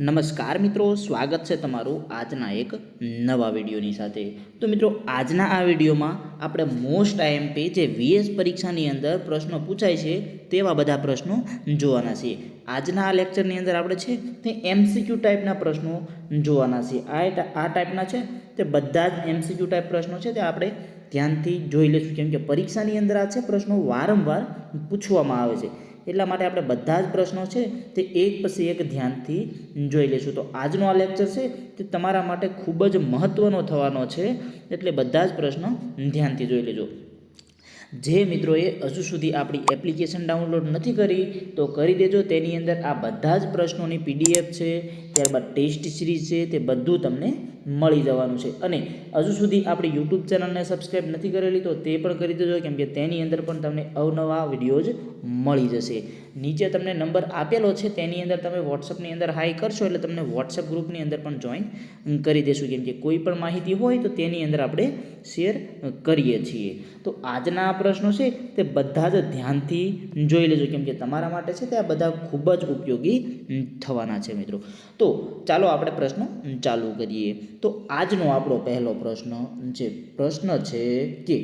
નમસ્કાર મિત્રો, સ્વાગત છે તમારું આજના એક નવા વિડીયોની સાથે। તો મિત્રો આજના આ વિડીયોમાં આપણે મોસ્ટ આઈએમપી જે વીએસ પરીક્ષાની અંદર પ્રશ્નો પૂછાય છે તેવા બધા પ્રશ્નો જોવાના છીએ। આજના આ લેક્ચરની અંદર આપણે છે તે એમસીક્યુ ટાઈપના પ્રશ્નો જોવાના છીએ। આ ટાઈપના છે તે બધા જ એમસીક્યુ ટાઈપ પ્રશ્નો છે તે આપણે ધ્યાનથી જોઈ લઈશું, કેમ કે પરીક્ષાની અંદર આ છે પ્રશ્નો વારંવાર પૂછવામાં આવે છે, એટલા માટે આપણે બધા જ પ્રશ્નો છે તે એક પછી એક ધ્યાનથી જોઈ લઈશું। તો આજનો આ લેક્ચર છે તે તમારા માટે ખૂબ જ મહત્ત્વનો થવાનો છે, એટલે બધા જ પ્રશ્નો ધ્યાનથી જોઈ લેજો। જે મિત્રોએ હજુ સુધી આપણી એપ્લિકેશન ડાઉનલોડ નથી કરી તો કરી દેજો। તેની અંદર આ બધા જ પ્રશ્નોની પીડીએફ છે, ત્યારબાદ ટેસ્ટ સિરીઝ છે, તે બધું તમને મળી જવાનું છે। અને હજુ સુધી આપણી યુટ્યુબ ચેનલને સબસ્ક્રાઈબ નથી કરેલી તો તે પણ કરી દેજો, કેમ કે તેની અંદર પણ તમને અવનવા વિડીયોઝ મળી જશે। નીચે તમને નંબર આપેલો છે તેની અંદર તમે વોટ્સઅપની અંદર હાઈ કરશો એટલે તમને વોટ્સઅપ ગ્રુપની અંદર પણ જોઈન કરી દેશું, કેમ કે કોઈ પણ માહિતી હોય તો તેની અંદર આપણે શેર કરીએ છીએ। તો આજના આ પ્રશ્નો છે તે બધા જ ધ્યાનથી જોઈ લેજો, કેમ કે તમારા માટે છે તે આ બધા ખૂબ જ ઉપયોગી થવાના છે મિત્રો। તો ચાલો આપણે પ્રશ્નો ચાલુ કરીએ। તો આજનો આપણો પહેલો પ્રશ્ન છે કે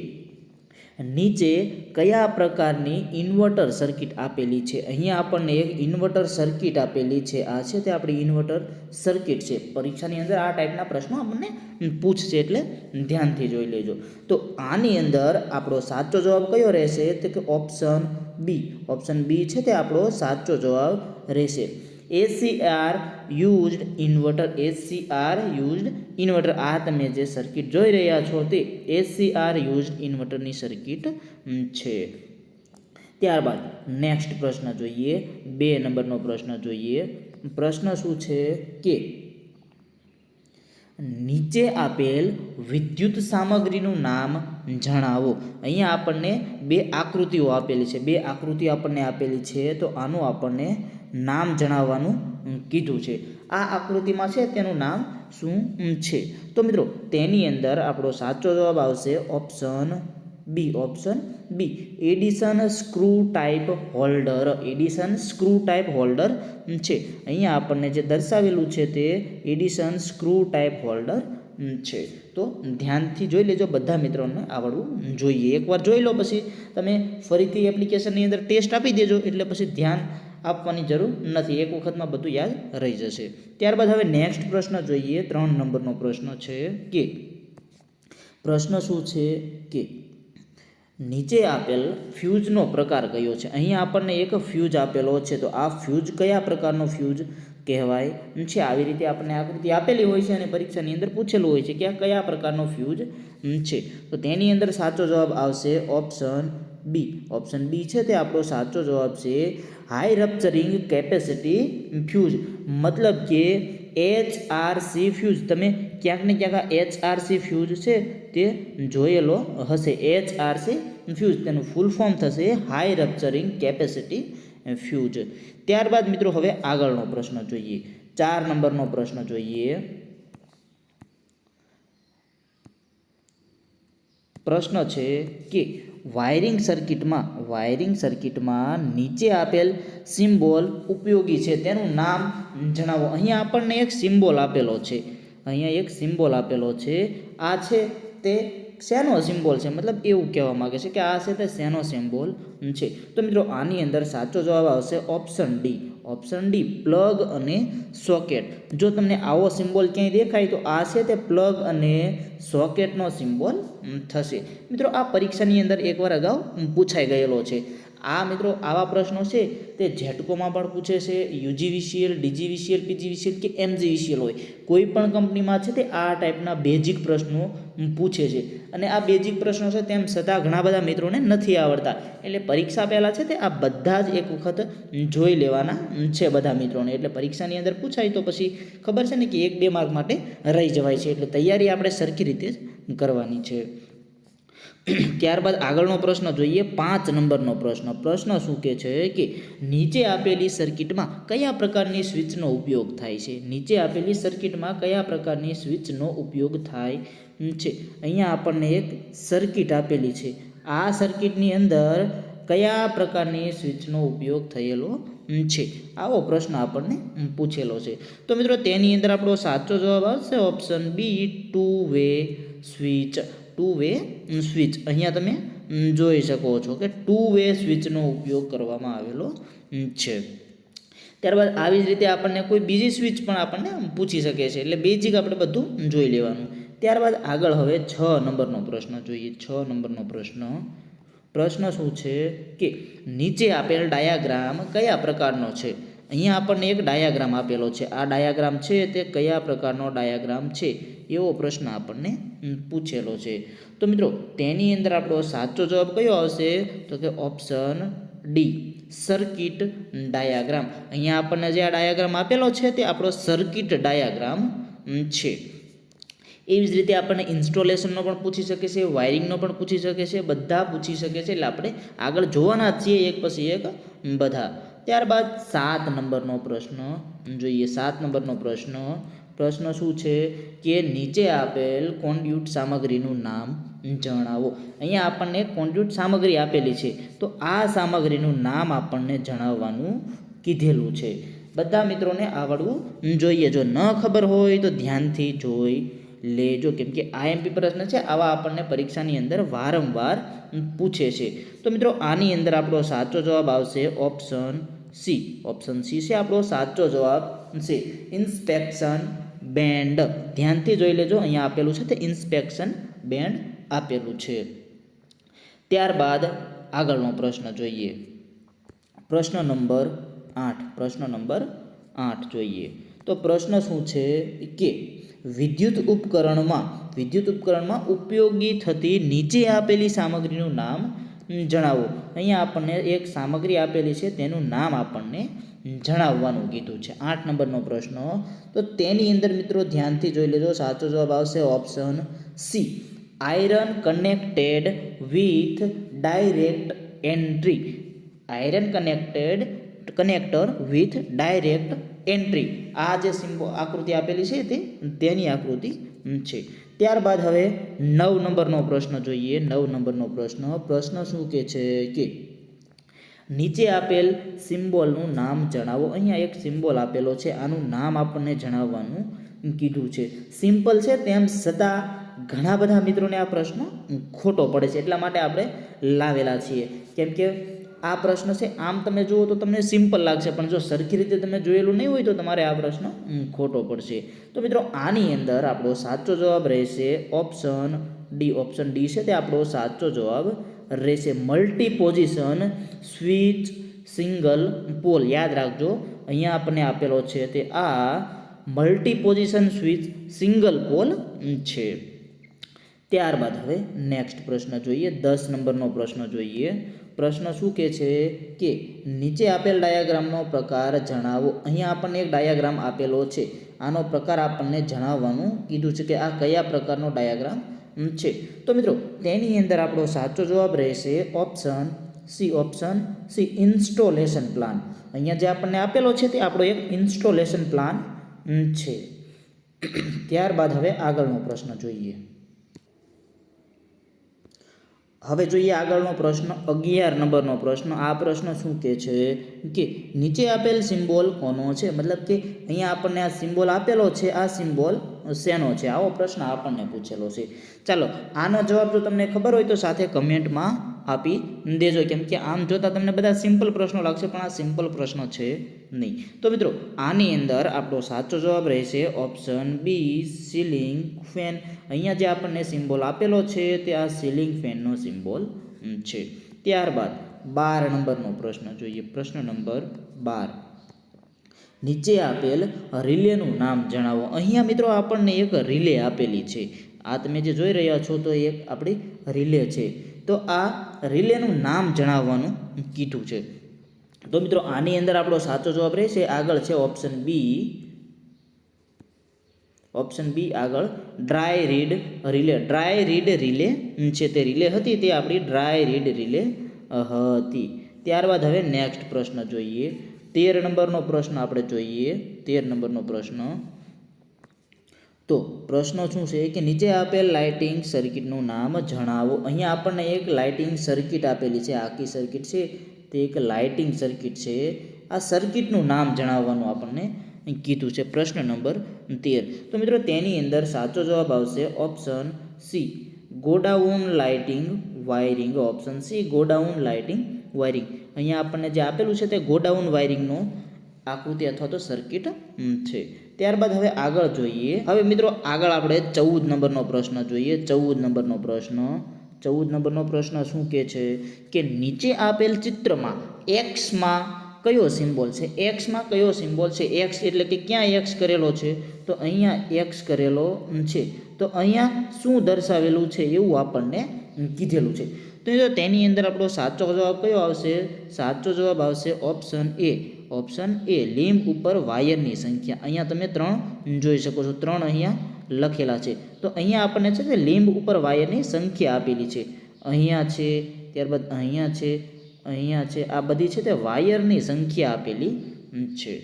નીચે કયા પ્રકારની ઇન્વર્ટર સર્કિટ આપેલી છે? અહીંયા આપણને એક ઇન્વર્ટર સર્કિટ આપેલી છે, આ છે તે આપણી ઇન્વર્ટર સર્કિટ છે। પરીક્ષાની અંદર આ ટાઈપના પ્રશ્નો આપણને પૂછશે, એટલે ધ્યાનથી જોઈ લેજો। તો આની અંદર આપણો સાચો જવાબ કયો રહેશે? તો કે ઓપ્શન બી છે તે આપણો સાચો જવાબ રહેશે। એસીઆર યુઝડ ઇન્વર્ટર, આ તમે જે સર્કિટ જોઈ રહ્યા છો તે એસીઆર યુઝડ ઇન્વર્ટરની સર્કિટ છે। ત્યારબાદ નેક્સ્ટ પ્રશ્ન જોઈએ, 2 નંબરનો પ્રશ્ન જોઈએ। પ્રશ્ન શું છે કે નીચે આપેલ વિદ્યુત સામગ્રીનું નામ જણાવો। અહીંયા આપણને 2 આકૃતિઓ આપેલી છે, 2 આકૃતિ આપણને આપેલી છે, તો આનું આપણને નામ જણાવવાનું કીધું છે। આ આકૃતિમાં છે તેનું નામ શું છે? તો મિત્રો તેની અંદર આપણો સાચો જવાબ આવશે option B Edison screw type holder છે। અહીંયા આપણને જે દર્શાવેલું છે તે એડિશન સ્ક્રૂ ટાઈપ હોલ્ડર છે। તો ધ્યાનથી જોઈ લેજો, બધા મિત્રોને આવડવું જોઈએ। એકવાર જોઈ લો પછી તમે ફરીથી એપ્લિકેશનની અંદર ટેસ્ટ આપી દેજો, એટલે પછી ધ્યાન આપવાની જરૂર નથી, એક વખતમાં બધું યાદ રહી જશે। ત્યારબાદ હવે નેક્સ્ટ પ્રશ્ન જોઈએ, 3 નંબરનો પ્રશ્ન છે કે પ્રશ્ન શું છે કે નીચે આપેલ ફ્યુઝનો પ્રકાર કયો છે? અહીંયા આપણને એક ફ્યુઝ આપેલો છે, તો આ ફ્યુઝ કયા પ્રકારનો ફ્યુઝ કહેવાય છે? આવી રીતે આપણને આકૃતિ આપેલી હોય છે અને પરીક્ષાની અંદર પૂછેલું હોય છે કે આ કયા પ્રકારનો ફ્યુઝ છે, તો તેની અંદર સાચો જવાબ આવશે ઓપ્શન બી છે તે આપણો સાચો જવાબ છે। હાઈ રપ્ચરિંગ કેપેસિટી ફ્યુઝ, મતલબ કે HRC ફ્યુઝ, તમે ક્યાંક ને ક્યાંક આ HRC ફ્યુઝ છે તે જોયેલો હશે। HRC ફ્યુઝ તેનું ફૂલ ફોર્મ થશે હાઈ રપ્ચરિંગ કેપેસિટી ફ્યુઝ। ત્યારબાદ મિત્રો હવે આગળનો પ્રશ્ન જોઈએ, 4 નંબરનો પ્રશ્ન જોઈએ। પ્રશ્ન છે કે વાયરિંગ સર્કિટમાં નીચે આપેલ સિમ્બોલ ઉપયોગી છે, તેનું નામ જણાવો। અહીંયા આપણને એક સિમ્બોલ આપેલો છે, આ છે તે શેનો સિમ્બોલ છે? મતલબ એવું કહેવા માંગે છે કે આ છે તે શેનો સિમ્બોલ છે? તો મિત્રો આની અંદર સાચો જવાબ આવશે ઓપ્શન ડી પ્લગ અને સોકેટ। જો તમને આવો સિમ્બોલ ક્યાંય દેખાય તો આ છે તે પ્લગ અને સોકેટનો સિમ્બોલ થશે। મિત્રો આ પરીક્ષાની અંદર એકવાર અગાઉ પૂછાઈ ગયેલો છે। આ મિત્રો આવા પ્રશ્નો છે તે ઝેટકોમાં પણ પૂછે છે, યુજીવીસીએલ, ડીજીવીસીએલ, પીજીવીસીએલ કે એમજીવીસીએલ હોય, કોઈ પણ કંપનીમાં છે તે આ ટાઈપના બેઝિક પ્રશ્નો પૂછે છે। અને આ બેઝિક પ્રશ્નો છે તેમ છતાં ઘણા બધા મિત્રોને નથી આવડતા, એટલે પરીક્ષા પહેલાં છે તે આ બધા જ એક વખત જોઈ લેવાના છે બધા મિત્રોને, એટલે પરીક્ષાની અંદર પૂછાય તો પછી ખબર છે ને કે 1-2 માર્ક માટે રહી જવાય છે, એટલે તૈયારી આપણે સરખી રીતે જ કરવાની છે। ત્યારબાદ આગળનો પ્રશ્ન જોઈએ, 5 નંબરનો પ્રશ્ન શું કહે છે કે નીચે આપેલી સર્કિટમાં કયા પ્રકારની સ્વિચનો ઉપયોગ થાય છે? નીચે આપેલી સર્કિટમાં કયા પ્રકારની સ્વિચનો ઉપયોગ થાય છે? અહીંયા આપણને એક સર્કિટ આપેલી છે, આ સર્કિટની અંદર કયા પ્રકારની સ્વિચનો ઉપયોગ થયેલો છે. આવો પ્રશ્ન આપણને પૂછેલો છે. તો મિત્રો તેની અંદર આપણો સાચો જવાબ આવશે option B, two way switch. Two way switch અહીંયા તમે જોઈ શકો છો કે ટુ વે સ્વિચનો ઉપયોગ કરવામાં આવેલો છે. ત્યારબાદ આવી જ રીતે આપણને કોઈ બીજી સ્વિચ પણ આપણને પૂછી શકે છે, એટલે બેઝિક આપણે બધું જોઈ લેવાનું. ત્યારબાદ આગળ હવે 6 નંબરનો પ્રશ્ન જોઈએ. 6 નંબરનો પ્રશ્ન શું છે કે નીચે આપેલ ડાયાગ્રામ કયા પ્રકારનો છે? અહીંયા આપણને એક ડાયાગ્રામ આપેલો છે. આ ડાયાગ્રામ છે તે કયા પ્રકારનો ડાયાગ્રામ છે એવો પ્રશ્ન આપણને પૂછેલો છે. તો મિત્રો તેની અંદર આપણો સાચો જવાબ કયો આવશે? તો કે ઓપ્શન ડી, સર્કિટ ડાયાગ્રામ. અહીંયા આપણને જે આ ડાયાગ્રામ આપેલો છે તે આપણો સર્કિટ ડાયાગ્રામ છે. એવી જ રીતે આપણને ઇન્સ્ટોલેશનનો પણ પૂછી શકે છે, વાયરિંગનો પણ પૂછી શકે છે, બધા પૂછી શકે છે. એટલે આપણે આગળ જોવાના છીએ એક પછી એક બધા. ત્યારબાદ 7 નંબરનો પ્રશ્ન જોઈએ. 7 નંબરનો પ્રશ્ન શું છે કે નીચે આપેલ કોન્ડ્યુટ સામગ્રીનું નામ જણાવો. અહીંયા આપણને કોન્ડ્યુટ સામગ્રી આપેલી છે, તો આ સામગ્રીનું નામ આપણને જણાવવાનું કીધેલું છે. બધા મિત્રોને આવડવું જોઈએ. જો ન ખબર હોય તો ધ્યાનથી જોઈ લેજો, કેમ કે આઈએમપી પ્રશ્ન છે, આવા આપણને પરીક્ષાની અંદર વારંવાર પૂછે છે. તો મિત્રો આની અંદર આપણો સાચો જવાબ આવશે ઓપ્શન સી. ઓપ્શન સી છે આપણો સાચો જવાબ છે. Inspection band. ધ્યાનથી જોઈ લેજો, અહીંયા આપેલું છે તે ઇન્સ્પેક્શન બેન્ડ આપેલું છે. ત્યારબાદ આગળનો પ્રશ્ન જોઈએ. પ્રશ્ન નંબર 8 જોઈએ. તો પ્રશ્ન શું છે કે વિદ્યુત ઉપકરણમાં ઉપયોગી થતી નીચે આપેલી સામગ્રીનું નામ જણાવો. અહીંયા આપણને એક સામગ્રી આપેલી છે, તેનું નામ આપણને જણાવવાનું કીધું છે. 8 નંબરનો પ્રશ્ન. તો તેની અંદર મિત્રો ધ્યાનથી જોઈ લેજો, સાચો જવાબ આવશે option C, iron connected with direct entry. Iron connector with direct entry. આ જે આકૃતિ આપેલી છે તેની આકૃતિ છે. ત્યારબાદ હવે 9 નંબરનો પ્રશ્ન જોઈએ. 9 નંબરનો પ્રશ્ન શું કે છે કે નીચે આપેલ સિમ્બોલનું નામ જણાવો. અહીંયા એક સિમ્બોલ આપેલો છે, આનું નામ આપણને જણાવવાનું કીધું છે. સિમ્પલ છે તેમ છતાં ઘણા બધા મિત્રોને આ પ્રશ્ન ખોટો પડે છે, એટલા માટે આપણે લાવેલા છીએ. કેમ કે આ પ્રશ્ન છે આમ તમે જુઓ તો તમને સિમ્પલ લાગશે, પણ જો સરખી રીતે તમે જોયેલું નહીં હોય તો તમારે આ પ્રશ્ન ખોટો પડશે. તો મિત્રો આની અંદર આપણો સાચો જવાબ રહેશે ઓપ્શન ડી. ઓપ્શન ડી છે તે આપણો સાચો જવાબ રહેશે. Multi position switch single pole. યાદ રાખજો, અહીંયા આપણને આપેલો છે તે આ multi position switch single pole છે. ત્યારબાદ હવે નેક્સ્ટ પ્રશ્ન જોઈએ. 10 નંબરનો પ્રશ્ન જોઈએ. પ્રશ્ન શું કહે છે કે નીચે આપેલ ડાયાગ્રામનો પ્રકાર જણાવો. અહીંયા આપણને એક ડાયાગ્રામ આપેલો છે, આનો પ્રકાર આપણને જણાવવાનું કીધું છે કે આ કયા પ્રકારનો ડાયાગ્રામ છે. તો મિત્રો તેની અંદર આપણો સાચો જવાબ રહેશે ઓપ્શન સી, ઇન્સ્ટોલેશન પ્લાન. અહીંયા જે આપણને આપેલો છે તે આપણો એક ઇન્સ્ટોલેશન પ્લાન છે. ત્યારબાદ હવે આગળનો પ્રશ્ન જોઈએ. હવે જોઈએ આગળનો પ્રશ્ન 11 નંબરનો પ્રશ્ન. આ પ્રશ્ન શું કહે છે કે નીચે આપેલ સિમ્બોલ કોનો છે? મતલબ કે અહીંયા આપણને આ સિમ્બોલ આપેલો છે, આ સિમ્બોલ શેનો છે? આવો પ્રશ્ન આપણને પૂછેલો છે. ચાલો આનો જવાબ જો તમને ખબર હોય તો સાથે કમેન્ટમાં આપી દેજો, કેમ કે આમ જોતાં તમને બધા સિમ્પલ પ્રશ્નો લાગશે, પણ આ સિમ્પલ પ્રશ્ન છે નહીં. તો મિત્રો આની અંદર આપણો સાચો જવાબ રહેશે ઓપ્શન બી, સીલિંગ ફેન. અહીંયા જે આપણને સિમ્બોલ આપેલો છે તે આ સીલિંગ ફેનનો સિમ્બોલ છે. ત્યારબાદ 12 નંબરનો પ્રશ્ન જોઈએ. પ્રશ્ન નંબર 12. નીચે આપેલ રિલેનું નામ જણાવો. અહીંયા મિત્રો આપણને એક રિલે આપેલી છે. આ તમે જે જોઈ રહ્યા છો તો એક આપણી રિલે છે. તો આ રિલેનું નામ જણાવવાનું કીધું છે. તો મિત્રો આની અંદર આપણો સાચો જવાબ રહેશે આગળ છે ઓપ્શન બી. આગળ dry read relay. Dry read relay છે, તે રિલે હતી તે આપણી ડ્રાય રીડ રિલે હતી. ત્યારબાદ હવે નેક્સ્ટ પ્રશ્ન જોઈએ. 13 નંબરનો પ્રશ્ન આપણે જોઈએ. 13 નંબરનો પ્રશ્ન. તો પ્રશ્ન શું છે કે નીચે આપેલ લાઇટિંગ સર્કિટનું નામ જણાવો. અહીંયા આપણને એક લાઇટિંગ સર્કિટ આપેલી છે, આખી સર્કિટ છે તે એક લાઇટિંગ સર્કિટ છે. આ સર્કિટનું નામ જણાવવાનું આપણને કીધું છે પ્રશ્ન નંબર 13. તો મિત્રો તેની અંદર સાચો જવાબ આવશે option C, godown lighting wiring. Option C, godown lighting wiring. અહીંયા આપણને જે આપેલું છે તે ગોડાઉન વાયરિંગનો આકૃતિ અથવા તો સર્કિટ છે. ત્યારબાદ હવે આગળ જોઈએ. હવે મિત્રો આગળ આપણે 14 નંબરનો પ્રશ્ન જોઈએ. 14 નંબરનો પ્રશ્ન શું કહે છે કે નીચે આપેલ ચિત્રમાં એક્સમાં કયો સિમ્બોલ છે? એક્સમાં કયો સિમ્બોલ છે? એક્સ એટલે કે ક્યાં એક્સ કરેલો છે? તો અહીંયા એક્સ કરેલો છે. તો અહીંયા શું દર્શાવેલું છે એવું આપણને કીધેલું છે. તો તેની અંદર આપણો સાચો જવાબ કયો આવશે? સાચો જવાબ આવશે ઓપ્શન એ. ઓપ્શન એ, લીંબ ઉપર વાયરની સંખ્યા. અહીંયા તમે 3 જોઈ શકો છો. 3 અહીંયા લખેલા છે. તો અહીંયા આપણને છે તે લીંબ ઉપર વાયરની સંખ્યા આપેલી છે. અહીંયા છે, ત્યારબાદ અહીંયા છે, અહીંયા છે. આ બધી છે તે વાયરની સંખ્યા આપેલી છે.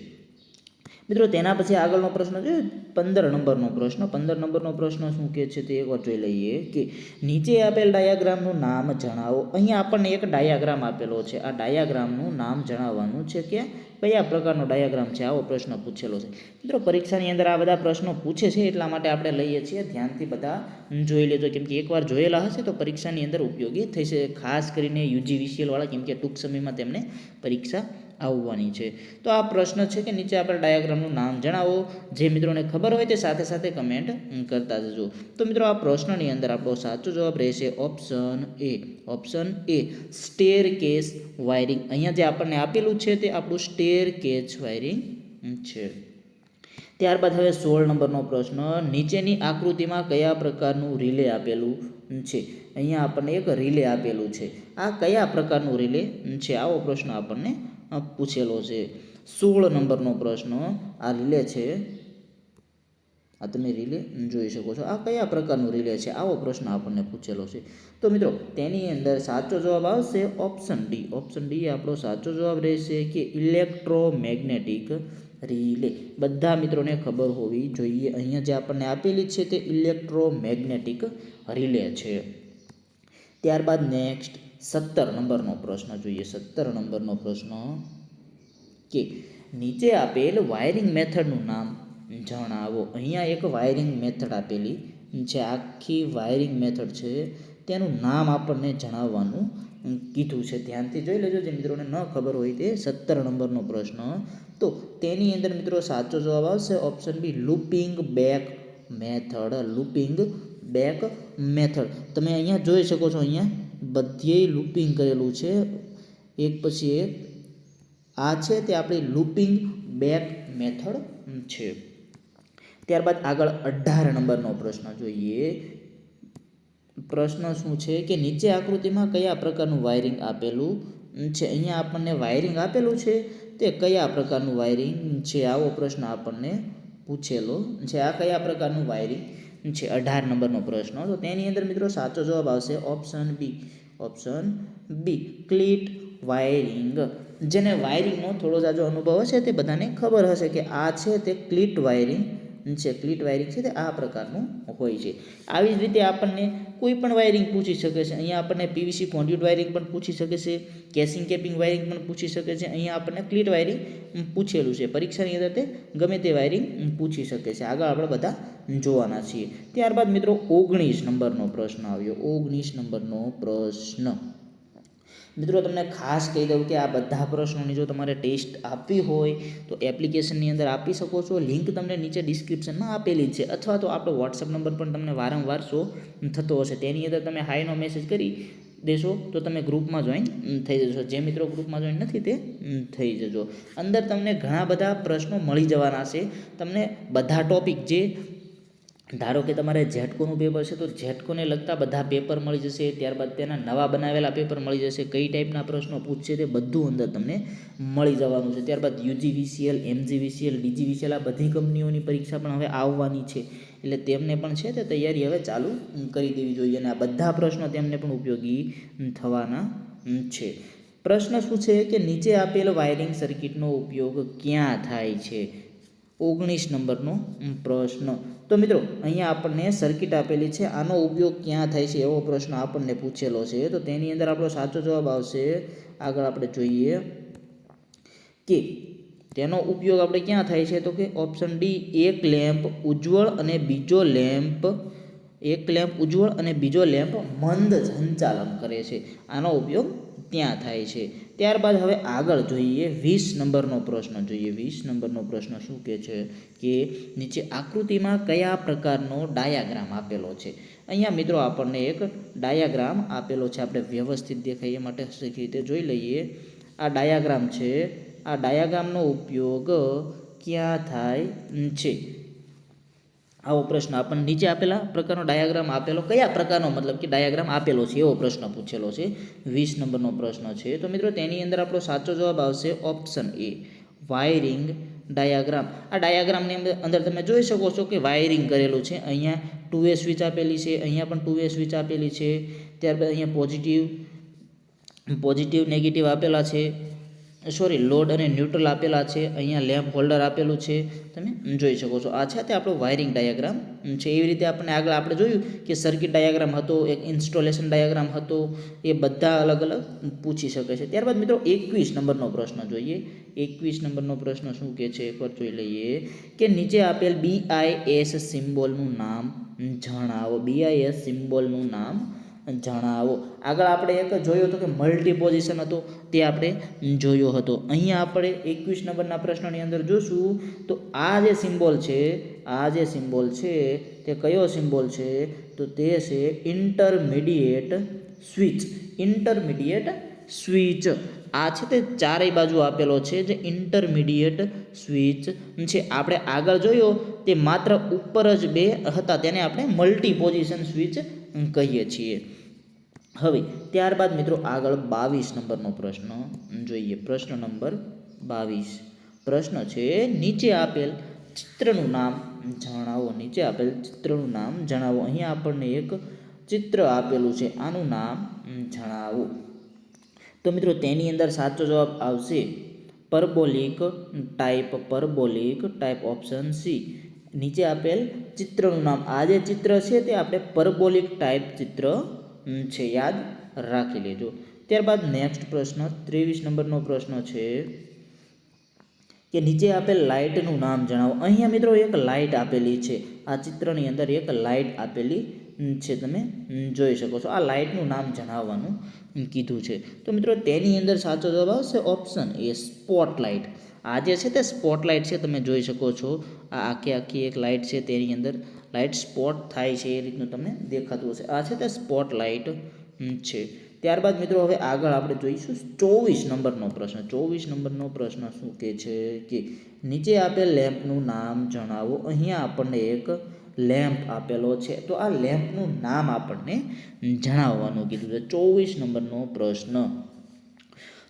મિત્રો તેના પછી આગળનો પ્રશ્ન છે 15 નંબરનો પ્રશ્ન. 15 નંબરનો પ્રશ્ન શું કહે છે તે એકવાર જોઈ લઈએ કે નીચે આપેલ ડાયાગ્રામનું નામ જણાવો. અહીંયા આપણને એક ડાયાગ્રામ આપેલો છે. આ ડાયાગ્રામનું નામ જણાવવાનું છે કે કયા પ્રકારનો ડાયાગ્રામ છે, આવો પ્રશ્ન પૂછેલો છે. મિત્રો પરીક્ષાની અંદર આ બધા પ્રશ્નો પૂછે છે એટલા માટે આપણે લઈએ છીએ. ધ્યાનથી બધા જોઈ લેજો, કેમ કે એકવાર જોયેલા હશે તો પરીક્ષાની અંદર ઉપયોગી થશે, ખાસ કરીને UGVCL વાળા, કેમ કે ટૂંક સમયમાં તેમને પરીક્ષા આવવાની છે. તો આ પ્રશ્ન છે કે નીચે આપેલ ડાયાગ્રામનું નામ જણાવો. જે મિત્રોને ખબર હોય તે સાથે સાથે કમેન્ટ કરતા જજો. તો મિત્રો આ પ્રશ્નની અંદર આપણો સાચો જવાબ રહેશે option A. Option A, stare case wiring. અહીંયા જે આપણને આપેલું છે તે આપણું સ્ટેર કેસ વાયરિંગ છે. ત્યારબાદ હવે 16 નંબરનો પ્રશ્ન. નીચેની આકૃતિમાં કયા પ્રકારનું રિલે આપેલું છે? અહીંયા આપણને એક રિલે આપેલું છે. આ કયા પ્રકારનું રિલે છે, આવો પ્રશ્ન આપણને પૂછેલો છે. 16 નંબરનો પ્રશ્ન. આ રિલે છે, આ તમે રિલે જોઈ શકો છો. આ કયા પ્રકારનું રિલે છે, આવો પ્રશ્ન આપણને પૂછેલો છે. તો મિત્રો તેની અંદર સાચો જવાબ આવશે ઓપ્શન ડી. ઓપ્શન ડી આપણો સાચો જવાબ રહેશે કે ઇલેક્ટ્રોમેગ્નેટિક રિલે. બધા મિત્રોને ખબર હોવી જોઈએ. અહીંયા જે આપણને આપેલી છે તે ઇલેક્ટ્રોમેગ્નેટિક રિલે છે. ત્યારબાદ નેક્સ્ટ 17 નંબરનો પ્રશ્ન જોઈએ. 17 નંબરનો પ્રશ્ન કે નીચે આપેલ વાયરિંગ મેથડનું નામ જણાવો. અહીંયા એક વાયરિંગ મેથડ આપેલી છે, આખી વાયરિંગ મેથડ છે, તેનું નામ આપણને જણાવવાનું કીધું છે. ધ્યાનથી જોઈ લેજો જે મિત્રોને ન ખબર હોય તે. 17 નંબરનો પ્રશ્ન. તો તેની અંદર મિત્રો સાચો જવાબ આવશે option B, looping back method. Looping back method. તમે અહીંયા જોઈ શકો છો, અહીંયા બધેય લૂપિંગ કરેલું છે, એક પછી એક. આ છે તે આપણી લૂપિંગ બેક મેથડ છે. ત્યારબાદ આગળ 18 નંબરનો પ્રશ્ન જોઈએ. પ્રશ્ન શું છે કે નીચે આકૃતિમાં કયા પ્રકારનું વાયરિંગ આપેલું છે? અહીંયા આપણને વાયરિંગ આપેલું છે, તે કયા પ્રકારનું વાયરિંગ છે, આવો પ્રશ્ન આપણને પૂછેલો છે. આ કયા પ્રકારનું વાયરિંગ છે? 18 નંબરનો પ્રશ્ન. તો તેની અંદર મિત્રો સાચો જવાબ આવશે option B. Option B, cleat wiring. જેને વાયરિંગનો થોડો જાજો અનુભવ હશે તે બધાને ખબર હશે કે આ છે તે ક્લિટ વાયરિંગ છે. ક્લિટ વાયરિંગ છે તે આ પ્રકારનું હોય છે. આવી જ રીતે આપણને કોઈ પણ વાયરિંગ પૂછી શકે છે. અહીંયા આપણને PVC કોન્ડ્યુટ વાયરિંગ પણ પૂછી શકે છે, કેસિંગ કેપિંગ વાયરિંગ પણ પૂછી શકે છે. અહીંયા આપણને ક્લિટ વાયરિંગ પૂછેલું છે. પરીક્ષાની અંદર તે ગમે તે વાયરિંગ પૂછી શકે છે. આગળ આપણે બધા જોવાના છીએ. ત્યારબાદ મિત્રો 19 નંબરનો પ્રશ્ન આવ્યો. 19 નંબરનો પ્રશ્ન. મિત્રો તમને ખાસ કહી દઉં કે આ બધા પ્રશ્નોની જો તમારે ટેસ્ટ આપવી હોય તો એપ્લિકેશનની અંદર આપી શકો છો. લિંક તમને નીચે ડિસ્ક્રિપ્શનમાં આપેલી છે, અથવા તો આપણો વોટ્સઅપ નંબર પણ તમને વારંવાર શો થતો હશે. તેની અંદર તમે હાઈનો મેસેજ કરી દેશો તો તમે ગ્રુપમાં જોઈન થઈ જશો. જે મિત્રો ગ્રુપમાં જોઈન નથી તે થઈ જજો. અંદર તમને ઘણા બધા પ્રશ્નો મળી જવાના છે. તમને બધા ટોપિક, જે ધારો કે તમારે ઝેટકોનું પેપર છે તો ઝેટકોને લગતા બધા પેપર મળી જશે. ત્યારબાદ તેના નવા બનાવેલા પેપર મળી જશે. કઈ ટાઈપના પ્રશ્નો પૂછશે તે બધું અંદર તમને મળી જવાનું છે. ત્યારબાદ UGVCL, MGVCL, DGVCL આ બધી કંપનીઓની પરીક્ષા પણ હવે આવવાની છે, એટલે તેમને પણ છે તે તૈયારી હવે ચાલુ કરી દેવી જોઈએ, અને આ બધા પ્રશ્નો તેમને પણ ઉપયોગી થવાના છે. પ્રશ્ન શું છે કે નીચે આપેલ વાયરિંગ સર્કિટનો ઉપયોગ ક્યાં થાય છે? 19 નંબરનો પ્રશ્ન. તો મિત્રો અહીંયા આપણને સર્કિટ આપેલી છે, આનો ઉપયોગ ક્યાં થાય છે એવો પ્રશ્ન આપણને પૂછેલો છે. તો તેની અંદર આપણો સાચો જવાબ આવશે, આગળ આપણે જોઈએ કે તેનો ઉપયોગ આપણે ક્યાં થાય છે? તો કે ઓપ્શન ડી, એક લેમ્પ ઉજ્જવળ અને બીજો લેમ્પ મંદ સંચાલન કરે છે. આનો ઉપયોગ ત્યાં થાય છે. ત્યારબાદ હવે આગળ જોઈએ 20 નંબરનો પ્રશ્ન જોઈએ. 20 નંબરનો પ્રશ્ન શું કહે છે કે નીચે આકૃતિમાં કયા પ્રકારનો ડાયાગ્રામ આપેલો છે? અહીંયા મિત્રો આપણને એક ડાયાગ્રામ આપેલો છે. આપણે વ્યવસ્થિત દેખાય એ માટે સરખી રીતે જોઈ લઈએ. આ ડાયાગ્રામ છે. આ ડાયાગ્રામનો ઉપયોગ ક્યાં થાય છે? આવો પ્રશ્ન આપણને નીચે આપેલા પ્રકારનો ડાયાગ્રામ આપેલો, કયા પ્રકારનો મતલબ કે ડાયાગ્રામ આપેલો છે એવો પ્રશ્ન પૂછેલો છે. 20 નંબરનો પ્રશ્ન છે. તો મિત્રો તેની અંદર આપણો સાચો જવાબ આવશે ઓપ્શન એ, વાયરિંગ ડાયાગ્રામ. આ ડાયાગ્રામની અંદર તમે જોઈ શકો છો કે વાયરિંગ કરેલું છે. અહીંયા 2A સ્વિચ આપેલી છે, અહીંયા પણ 2A સ્વિચ આપેલી છે. ત્યારબાદ અહીંયા પોઝિટિવ નેગેટિવ આપેલા છે, લોડ અને ન્યુટ્રલ આપેલા છે. અહીંયા લેમ્પ હોલ્ડર આપેલું છે, તમે જોઈ શકો છો. આ છે તે આપણો વાયરિંગ ડાયાગ્રામ છે. એવી રીતે આગળ આપણે જોયું કે સર્કિટ ડાયાગ્રામ હતો, એક ઇન્સ્ટોલેશન ડાયાગ્રામ હતો, એ બધા અલગ અલગ પૂછી શકે છે. ત્યારબાદ મિત્રો 21 નંબરનો પ્રશ્ન જોઈએ. 21 નંબરનો પ્રશ્ન શું કહે છે એકવાર જોઈ લઈએ કે નીચે આપેલ BIS સિમ્બોલનું નામ જણાવો. BIS સિમ્બોલનું નામ જણાવો. આગળ આપણે એક જોયો હતો કે મલ્ટી પોઝિશન હતો, તે આપણે જોયો હતો. અહીંયા આપણે 21 નંબરના પ્રશ્નની અંદર જોશું તો આ જે સિમ્બોલ છે તે કયો સિમ્બોલ છે? તો તે છે ઇન્ટરમીડિયેટ સ્વિચ. આ છે તે ચારેય બાજુ આપેલો છે જે ઇન્ટરમીડિયેટ સ્વિચ છે. આપણે આગળ જોયો તે માત્ર ઉપર જ બે હતા, તેને આપણે મલ્ટી પોઝિશન સ્વિચ કહીએ છીએ. હવે ત્યારબાદ મિત્રો આગળ 22 નંબરનો પ્રશ્ન જોઈએ. પ્રશ્ન નંબર 22 પ્રશ્ન છે નીચે આપેલ ચિત્રનું નામ જણાવો. અહીંયા આપણને એક ચિત્ર આપેલું છે, આનું નામ જણાવો. તો મિત્રો તેની અંદર સાચો જવાબ આવશે પરબોલિક ટાઈપ ઓપ્શન સી. નીચે આપેલ ચિત્રનું નામ, આ જે ચિત્ર છે તે આપણે પરબોલિક ટાઈપ ચિત્ર છે, યાદ રાખી લેજો. ત્યારબાદ નેક્સ્ટ પ્રશ્ન 23 નંબરનો પ્રશ્ન છે કે નીચે આપેલ લાઇટનું નામ જણાવો. અહીંયા મિત્રો એક લાઇટ આપેલી છે. આ ચિત્રની અંદર એક લાઇટ આપેલી છે, તમે જોઈ શકો છો. આ લાઇટનું નામ જણાવવાનું કીધું છે. તો મિત્રો તેની અંદર સાચો જવાબ આવશે ઓપ્શન એ, સ્પોટલાઇટ. આ જે છે તે સ્પોટલાઇટ છે, તમે જોઈ શકો છો. આ આખી એક લાઇટ છે, તેની અંદર લાઇટ સ્પોટ થાય છે એ રીતનું તમને દેખાતું હશે. આ છે તે સ્પોટલાઇટ છે. ત્યારબાદ મિત્રો હવે આગળ આપણે જોઈશું 24 નંબરનો પ્રશ્ન. 24 નંબરનો પ્રશ્ન શું કહે છે કે નીચે આપેલ લેમ્પનું નામ જણાવો. અહીંયા આપણને એક લેમ્પ આપેલો છે, તો આ લેમ્પનું નામ આપણને જણાવવાનું કીધું છે. 24 નંબરનો પ્રશ્ન.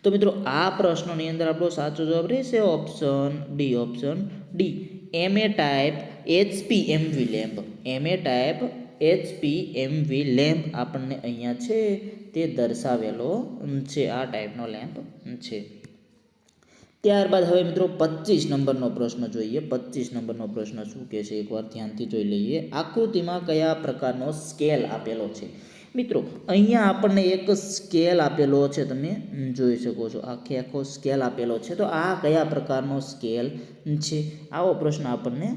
તો મિત્રો આ પ્રશ્નની અંદર આપણો સાચો જવાબ રહેશે option D, MA type HPMV lamp. HPMV lamp આપણને અહીંયા છે તે દર્શાવેલો છે. આ ટાઈપનો લેમ્પ છે. ત્યારબાદ હવે મિત્રો 25 નંબરનો પ્રશ્ન જોઈએ. 25 નંબરનો પ્રશ્ન શું કહે છે એકવાર ધ્યાનથી જોઈ લઈએ. આકૃતિમાં કયા પ્રકારનો સ્કેલ આપેલો છે? મિત્રો અહીંયા આપણને એક સ્કેલ આપેલો છે, તમે જોઈ શકો છો. આખો સ્કેલ આપેલો છે. તો આ કયા પ્રકારનો સ્કેલ છે? આવો પ્રશ્ન આપણને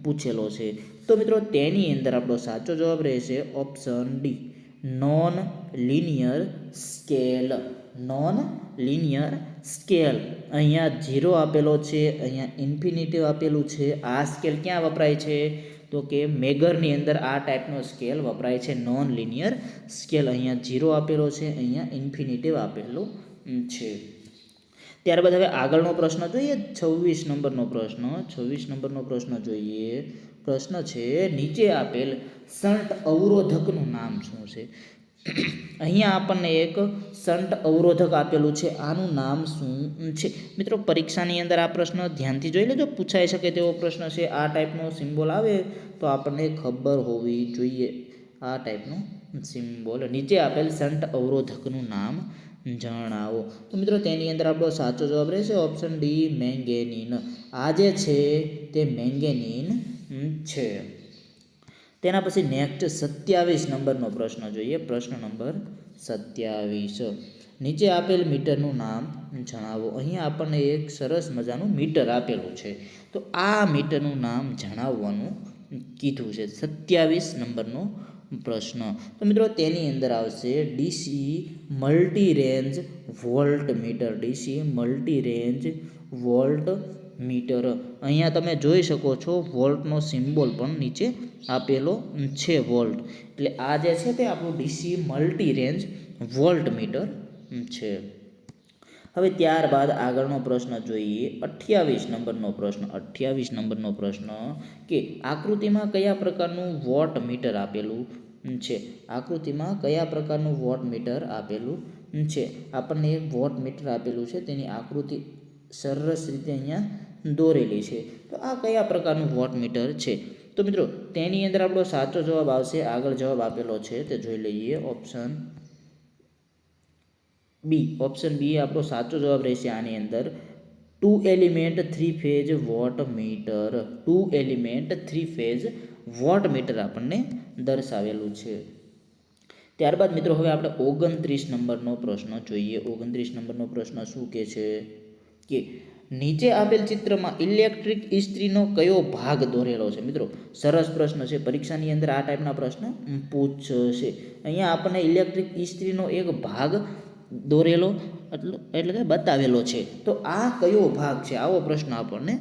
પૂછેલો છે. તો મિત્રો તેની અંદર આપણો સાચો જવાબ રહેશે option D, non linear scale. અહીંયા 0 આપેલો છે, અહીંયા ઇન્ફિનિટિવ આપેલું છે. આ સ્કેલ ક્યાં વપરાય છે? તો કે મેગરની અંદર આ ટાઈપનો સ્કેલ વપરાય છે, નોન લિનિયર સ્કેલ. અહીંયા 0 આપેલો છે, અહીંયા ઇન્ફિનિટિવ આપેલું છે. ત્યારબાદ હવે આગળનો પ્રશ્ન જોઈએ. 26 નંબરનો પ્રશ્ન જોઈએ. પ્રશ્ન છે નીચે આપેલ શન્ટ અવરોધકનું નામ શું છે? અહીંયા આપણને એક શન્ટ અવરોધક આપેલું છે, આનું નામ શું છે? મિત્રો પરીક્ષાની અંદર આ પ્રશ્ન ધ્યાનથી જોઈ લેજો, પૂછાઈ શકે તેવો પ્રશ્ન છે. આ ટાઈપનો સિમ્બોલ આવે તો આપણને ખબર હોવી જોઈએ. આ ટાઈપનો સિમ્બોલ, નીચે આપેલ શન્ટ અવરોધકનું નામ જણાવો. તો મિત્રો તેની અંદર આપણો સાચો જવાબ રહેશે ઓપ્શન ડી, મેંગેનીન. આ જે છે તે મેંગેનીન છે. તેના પછી નેક્સ્ટ 27 નંબરનો પ્રશ્ન જોઈએ. પ્રશ્ન નંબર 27. નીચે આપેલ મીટરનું નામ જણાવો. અહીંયા આપણને એક સરસ મજાનું મીટર આપેલું છે, તો આ મીટરનું નામ જણાવવાનું કીધું છે. 27 નંબરનો પ્રશ્ન. તો મિત્રો તેની અંદર આવશે DC multi range voltmeter. DC multi range voltmeter. અહીંયા તમે જોઈ શકો છો વોલ્ટનો સિમ્બોલ પણ નીચે આપેલો છે, વોલ્ટ. એટલે આ જે છે તે આપણું DC multi range voltmeter છે. હવે ત્યારબાદ આગળનો પ્રશ્ન જોઈએ, 28 નંબરનો પ્રશ્ન. 28 નંબરનો પ્રશ્ન કે આકૃતિમાં કયા પ્રકારનું વોટ મીટર આપેલું છે. આકૃતિમાં કયા પ્રકારનું વોટ મીટર આપેલું છે. આપણને એક વોટ મીટર આપેલું છે, તેની આકૃતિ સરસ રીતે અહીંયા દોરેલી છે. તો આ કયા પ્રકારનું વોટ મીટર છે. તો મિત્રો તેની અંદર આપણો સાચો જવાબ આવશે, આગળ જવાબ આપેલો છે તે જોઈ લઈએ. Option B. ઓપ્શન બી આપણો સાચો જવાબ રહેશે. આની અંદર 2 element 3 phase watt meter. 2 element 3 phase watt meter આપણને દર્શાવેલું છે. ત્યારબાદ મિત્રો હવે આપણે 29 નંબરનો પ્રશ્ન જોઈએ. 29 નંબરનો પ્રશ્ન શું કહે છે કે નીચે આપેલ ચિત્રમાં ઇલેક્ટ્રિક ઇસ્ત્રીનો કયો ભાગ દોરેલો છે. મિત્રો સરસ પ્રશ્ન છે, પરીક્ષાની અંદર આ ટાઈપના પ્રશ્ન પૂછશે. અહીંયા આપણને ઇલેક્ટ્રિક ઇસ્ત્રીનો એક ભાગ દોરેલો એટલે કે બતાવેલો છે, તો આ કયો ભાગ છે, આવો પ્રશ્ન આપણને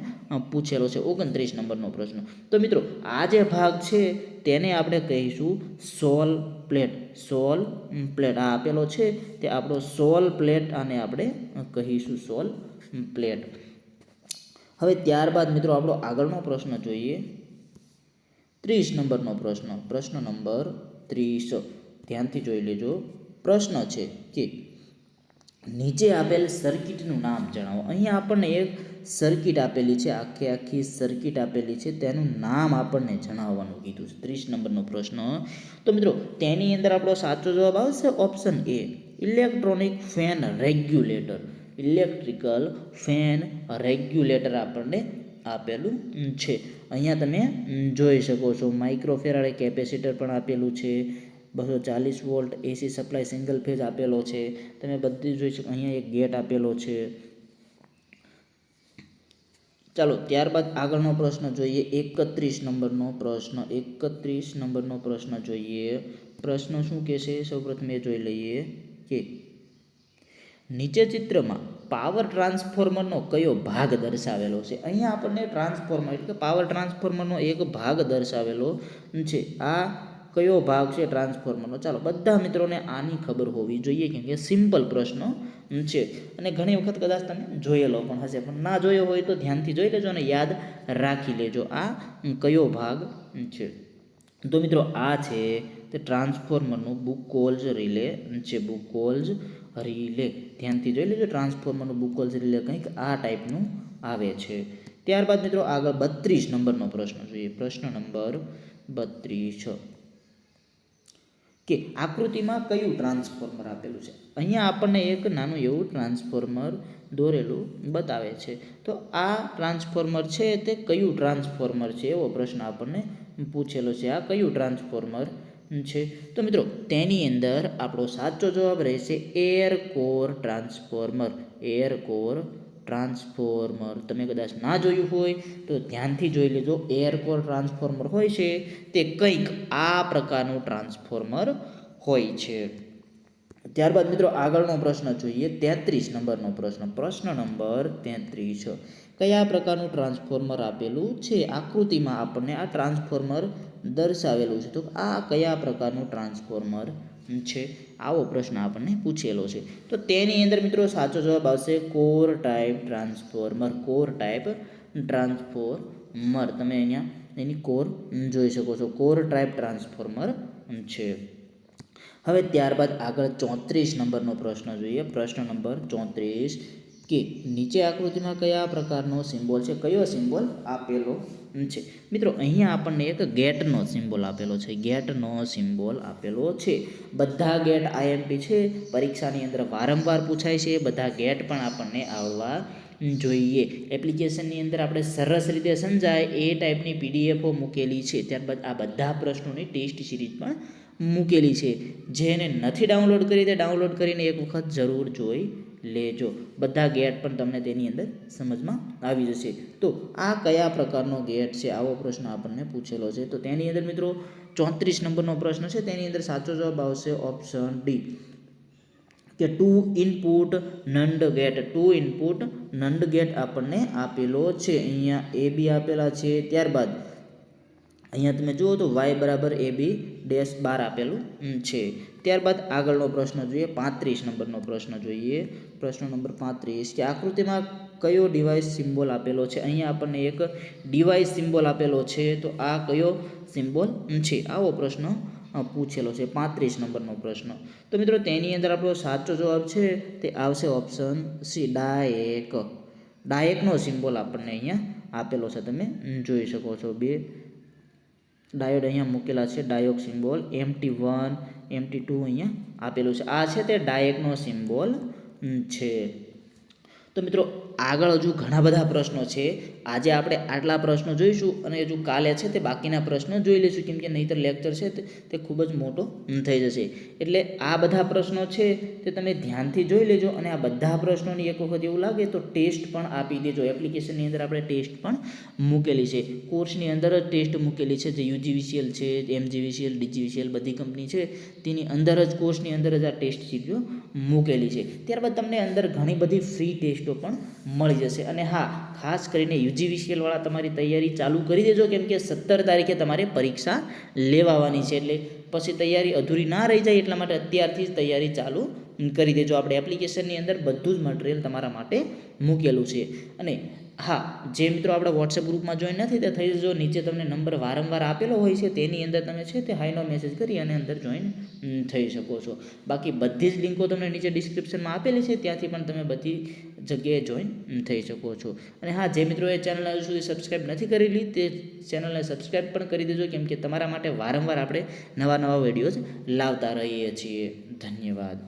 પૂછેલો છે. 29 નંબરનો પ્રશ્ન. તો મિત્રો આ જે ભાગ છે તેને આપણે કહીશું સોલ પ્લેટ. સોલ પ્લેટ આ આપેલો છે તે આપણો સોલ પ્લેટ, આને આપણે કહીશું સોલ પ્લેટ. હવે ત્યારબાદ મિત્રો આપણો આગળનો પ્રશ્ન જોઈએ, 30 નંબરનો પ્રશ્ન. પ્રશ્ન નંબર 30 ધ્યાનથી જોઈ લેજો. પ્રશ્ન છે કે નીચે આપેલ સર્કિટનું નામ જણાવો. અહીંયા આપણને એક સર્કિટ આપેલી છે, આખી સર્કિટ આપેલી છે, તેનું નામ આપણને જણાવવાનું કીધું છે. 30 નંબરનો પ્રશ્ન. તો મિત્રો તેની અંદર આપણો સાચો જવાબ આવશે option A, electronic fan regulator. Electrical fan regulator આપણને આપેલું છે. અહીંયા તમે જોઈ શકો છો માઇક્રોફેરાડે કેપેસિટર પણ આપેલું છે, 240 volt AC supply single phase આપેલો છે. તમે બધી જોઈ શકો. અહીંયા એક ગેટ આપેલો છે. ચાલો ત્યારબાદ આગળનો પ્રશ્ન જોઈએ, 31 નંબરનો પ્રશ્ન. 31 નંબરનો પ્રશ્ન જોઈએ. પ્રશ્ન શું કહે છે સૌપ્રથમ એ જોઈ લઈએ કે નીચે ચિત્રમાં પાવર ટ્રાન્સફોર્મરનો કયો ભાગ દર્શાવેલો છે. અહીંયા આપણને ટ્રાન્સફોર્મર એટલે કે પાવર ટ્રાન્સફોર્મરનો એક ભાગ દર્શાવેલો છે. આ કયો ભાગ છે ટ્રાન્સફોર્મરનો? ચાલો બધા મિત્રોને આની ખબર હોવી જોઈએ, કેમ કે સિમ્પલ પ્રશ્ન છે અને ઘણી વખત કદાચ તમે જોયેલો પણ હશે, પણ ના જોયો હોય તો ધ્યાનથી જોઈ લેજો અને યાદ રાખી લેજો આ કયો ભાગ છે. તો મિત્રો આ છે તે ટ્રાન્સફોર્મરનું બુકોલ્સ રિલે છે. બુકોલ્સ રિલે ધ્યાનથી જોઈ લેજો. ટ્રાન્સફોર્મરનું બુકોલ્સ રિલે કંઈક આ ટાઈપનું આવે છે. ત્યારબાદ મિત્રો આગળ 32 નંબરનો પ્રશ્ન જોઈએ. પ્રશ્ન નંબર 32 કે આકૃતિમાં કયું ટ્રાન્સફોર્મર આપેલું છે. અહીંયા આપણને એક નાનું એવું ટ્રાન્સફોર્મર દોરેલું બતાવે છે. તો આ ટ્રાન્સફોર્મર છે તે કયું ટ્રાન્સફોર્મર છે એવો પ્રશ્ન આપણને પૂછેલો છે. આ કયું ટ્રાન્સફોર્મર છે? તો મિત્રો તેની અંદર આપણો સાચો જવાબ રહેશે air core transformer. Air core transformer. તમે કદાચ ના જોયું હોય તો ધ્યાનથી જોઈ લેજો. એર કોર ટ્રાન્સફોર્મર હોય છે તે કંઈક આ પ્રકારનું ટ્રાન્સફોર્મર હોય છે. ત્યારબાદ મિત્રો આગળનો પ્રશ્ન જોઈએ, 33 નંબરનો પ્રશ્ન. પ્રશ્ન નંબર 33 કયા પ્રકારનું ટ્રાન્સફોર્મર આપેલું છે. આકૃતિમાં આપણને આ ટ્રાન્સફોર્મર દર્શાવેલું છે, તો આ કયા પ્રકારનું ટ્રાન્સફોર્મર છે આવો પ્રશ્ન આપણને પૂછેલો છે. તો તેની અંદર મિત્રો સાચો જવાબ આવશે core type transformer. Core type transformer. તમે અહીંયા એની કોર જોઈ શકો છો. કોર ટાઈપ ટ્રાન્સફોર્મર છે. હવે ત્યારબાદ આગળ 34 નંબરનો પ્રશ્ન જોઈએ. પ્રશ્ન નંબર 34 કે નીચે આકૃતિમાં કયા પ્રકારનો સિમ્બોલ છે, કયો સિમ્બોલ આપેલો છે. મિત્રો અહીંયા આપણને એક ગેટનો સિમ્બોલ આપેલો છે. ગેટનો સિમ્બોલ આપેલો છે. બધા ગેટ આઈએમપી છે, પરીક્ષાની અંદર વારંવાર પૂછાય છે. બધા ગેટ પણ આપણને આવવા જોઈએ. એપ્લિકેશનની અંદર આપણે સરસ રીતે સમજાય એ ટાઈપની પીડીએફો મૂકેલી છે. ત્યારબાદ આ બધા પ્રશ્નોની ટેસ્ટ સિરીઝ પણ મૂકેલી છે. જેને નથી ડાઉનલોડ કરી તે ડાઉનલોડ કરીને એક વખત જરૂર જોઈ લેજો. બધા ગેટ પણ તમને તેની અંદર સમજમાં આવી જશે. તો આ કયા પ્રકારનો ગેટ છે, આવો પ્રશ્ન આપણને પૂછેલો છે. તો તેની અંદર મિત્રો 34 નંબરનો પ્રશ્ન છે, તેની અંદર સાચો જવાબ આવશે ઓપ્શન ડી કે 2 ઇનપુટ નંડ ગેટ. 2 ઇનપુટ નંડ ગેટ આપણને આપેલો છે. અહીંયા એ બી આપેલા છે. ત્યારબાદ અહીંયા તમે જુઓ તો y બરાબર AB ડેશ 12 આપેલું છે. ત્યારબાદ આગળનો પ્રશ્ન જોઈએ, 35 નંબરનો પ્રશ્ન જોઈએ. પ્રશ્ન નંબર 35 કે આકૃતિમાં કયો ડિવાઇસ સિમ્બોલ આપેલો છે. અહીંયા આપણને એક ડિવાઇસ સિમ્બોલ આપેલો છે. તો આ કયો સિમ્બોલ છે, આવો પ્રશ્ન પૂછેલો છે. 35 નંબરનો પ્રશ્ન. તો મિત્રો તેની અંદર આપણો સાચો જવાબ છે તે આવશે ઓપ્શન સી, ડાયક. ડાયકનો સિમ્બોલ આપણને અહીંયા આપેલો છે, તમે જોઈ શકો છો. બે ડાયોડ અહીંયા મૂકેલા છે, ડાયોક સિમ્બોલ MT1 MT2 અહીંયા આપેલું છે. આ છે તે ડાયકનો સિમ્બોલ છે. તો મિત્રો આગળ હજુ ઘણા બધા પ્રશ્નો છે. આજે આપણે આટલા પ્રશ્નો જોઈશું અને હજુ કાલે છે તે બાકીના પ્રશ્નો જોઈ લઈશું, કેમ કે નહીંતર લેક્ચર છે તે ખૂબ જ મોટો થઈ જશે. એટલે આ બધા પ્રશ્નો છે તે તમે ધ્યાનથી જોઈ લેજો અને આ બધા પ્રશ્નોની એક વખત એવું લાગે તો ટેસ્ટ પણ આપી દેજો. એપ્લિકેશનની અંદર આપણે ટેસ્ટ પણ મૂકેલી છે, કોર્સની અંદર જ ટેસ્ટ મૂકેલી છે. જે UGVCL છે, MGVCL, DGVCL બધી કંપની છે તેની અંદર જ કોર્સની અંદર જ આ ટેસ્ટ સીરીઝો મૂકેલી છે. ત્યારબાદ તમને અંદર ઘણી બધી ફ્રી ટેસ્ટો પણ મળી જશે. અને હા, ખાસ કરીને UGVCL વાળા તમારી તૈયારી ચાલુ કરી દેજો, કેમ કે 17 તારીખે તમારે પરીક્ષા લેવાની છે. એટલે પછી તૈયારી અધૂરી ના રહી જાય એટલા માટે અત્યારથી જ તૈયારી ચાલુ કરી દેજો. આપણે એપ્લિકેશનની અંદર બધું જ મટીરિયલ તમારા માટે મૂકેલું છે. અને હા, જે મિત્રો આપણા વોટ્સએપ ગ્રુપમાં જોઈન નથી તે થઈ જજો. નીચે તમને નંબર વારંવાર આપેલો હોય છે, તેની અંદર તમે છે તે હાઈનો મેસેજ કરી અને અંદર જોઈન થઈ શકો છો. બાકી બધી જ લિંકો તમને નીચે ડિસ્ક્રિપ્શનમાં આપેલી છે, ત્યાંથી પણ તમે બધી જગ્યાએ જોઈન થઈ શકો છો. અને હા, જે મિત્રોએ ચેનલ હજુ સુધી સબસ્ક્રાઈબ નથી કરેલી તે ચેનલને સબસ્ક્રાઈબ પણ કરી દેજો, કેમ કે તમારા માટે વારંવાર આપણે નવા વિડીયોઝ લાવતા રહીએ છીએ. ધન્યવાદ.